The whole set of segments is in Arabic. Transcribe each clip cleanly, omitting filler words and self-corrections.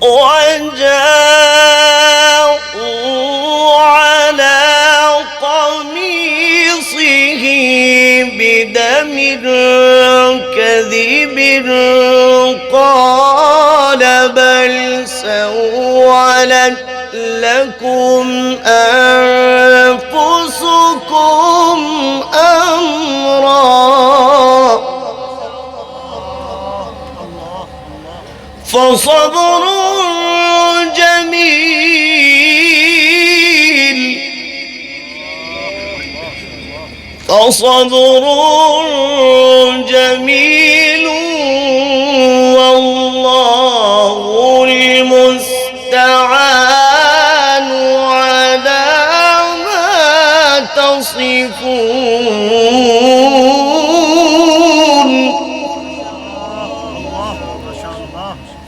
وجاءوا على قميصه بدم كذب قال بل سولت لكم أنفسكم أمرا فصبر جميل والله المستعان على ما تصفون.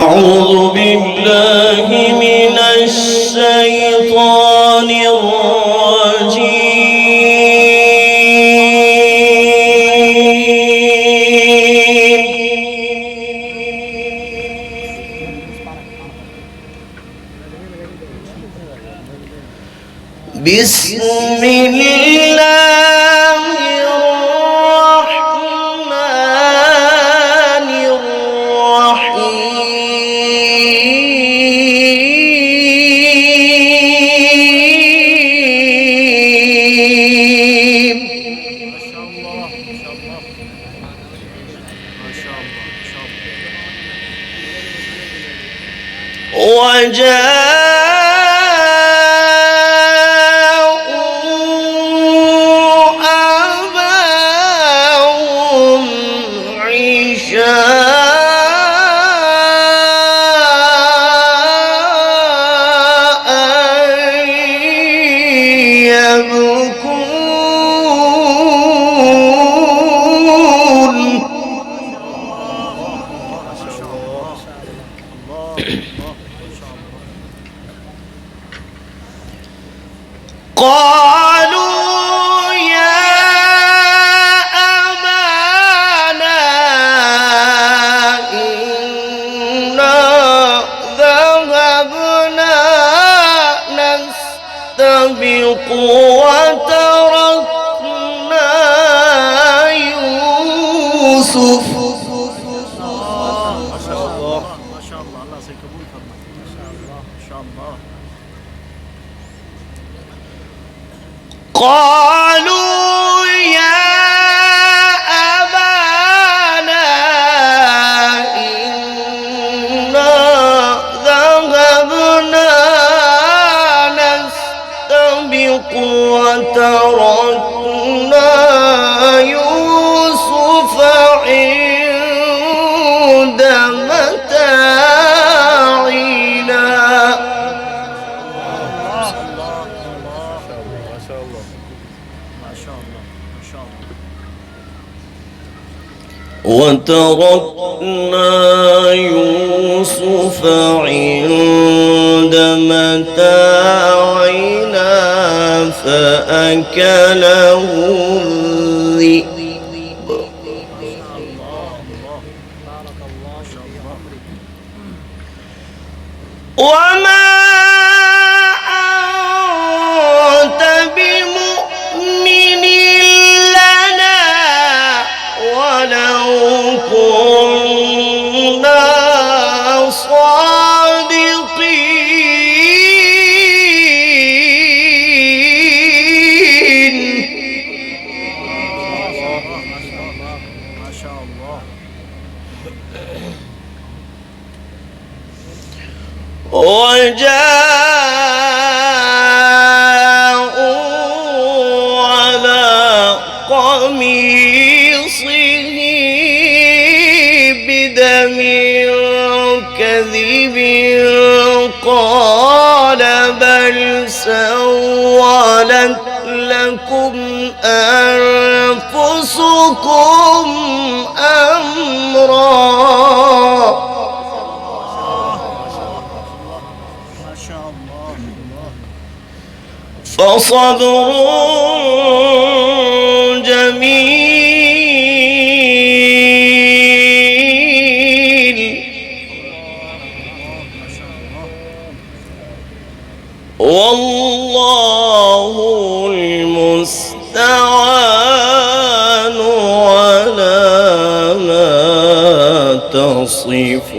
أعوذ بالله من الشيطان الرجيم. بسم الله الرحمن الرحيم. قالوا يا أبانا إنا ذهبنا نستبق وتركنا يوسف. قالوا يا أبانا إنا ذهبنا نستبق وتركنا يوسف عند متاعنا. وتركنا يوسف عند متاعنا فأكله الذئب. وما أنت بمؤمن لنا ولو كنا صادقين. ما شاء الله. وجاءوا على قميصه بدم كذب قال بل سولت لكم أنفسكم أمرا فصبر جميل والله المستعان على ما تصفون.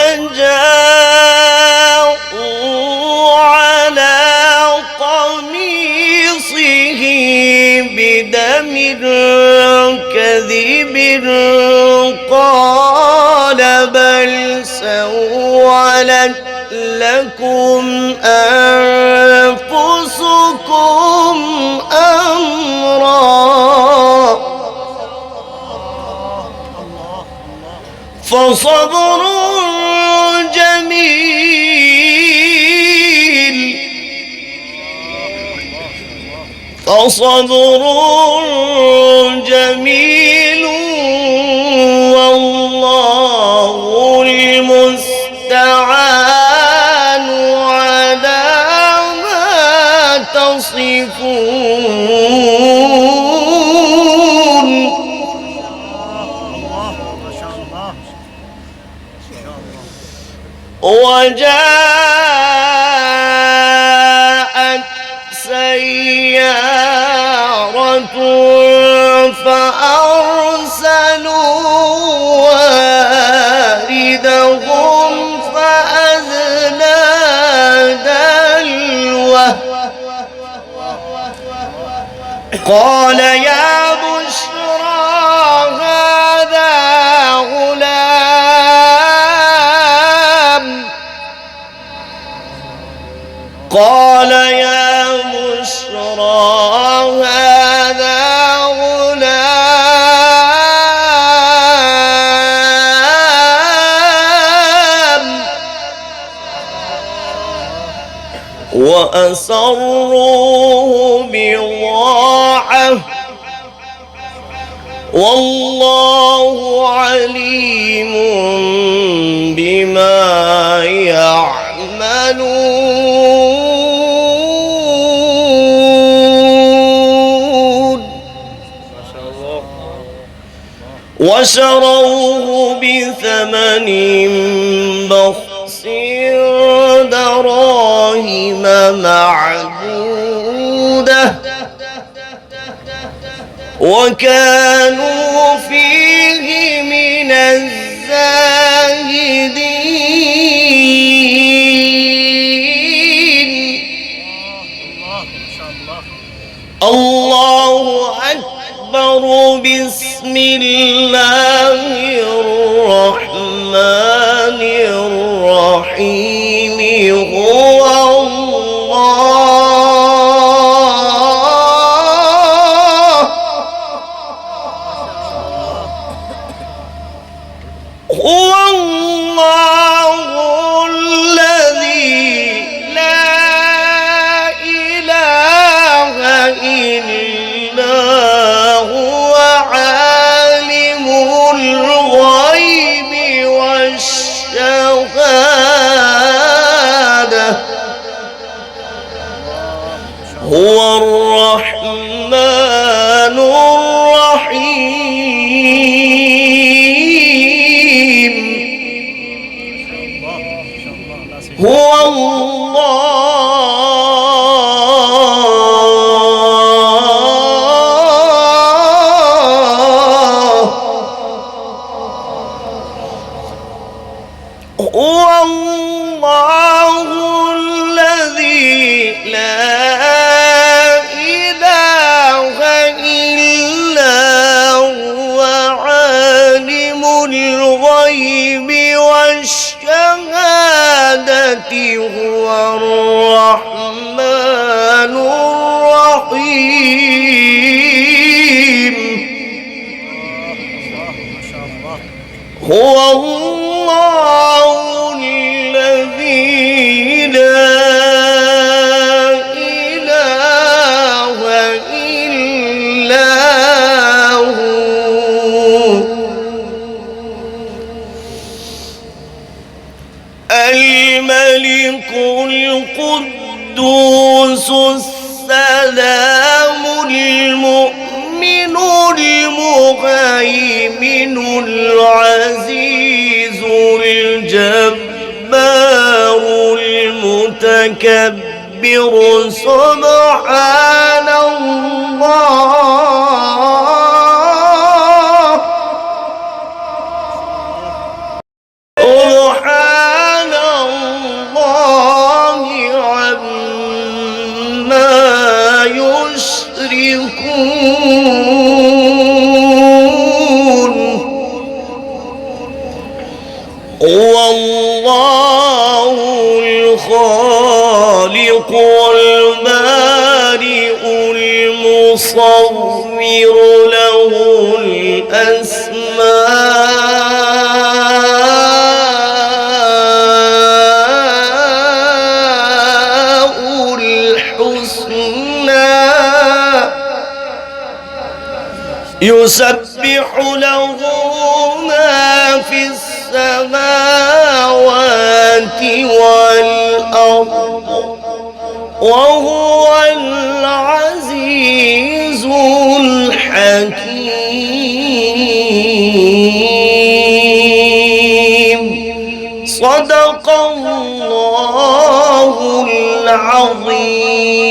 وجاءوا على قميصه بدم كذب قال بل سولت لكم أنفسكم أمرا فصبر جميل والله المستعان على ما تصفون. وجاءت سيارة فأرسلوا واردهم فأدلى دلوه قال يا بشرى هذا غلام قال يا بشرى هذا غلام وأسروه بضاعة والله عليم بما يعملون. وشروه بثمن بخس دراهم معدودة وكانوا فيه من الزاهدين. الله أكبر. بسم الله الرحمن الرحيم. هو الله الذي لا إله إلا هو عالم الغيب والشهادة هو الرحمن الرحيم. هو الله الذي لا إله إلا هو عالم الغيب والشهادة هو الرحمن الرحيم. هو الله الذي لا إله إلا هو الملك القدوس السلام المؤمن المهيمن العزيز الجبار المتكبر سبحان الله سبحان الله عما يشركون هو الله الخالق والبارئ المصور له الأسماء الحسنى يسبح له ما في السماوات والأرض وهو العزيز الحكيم صدق الله العظيم.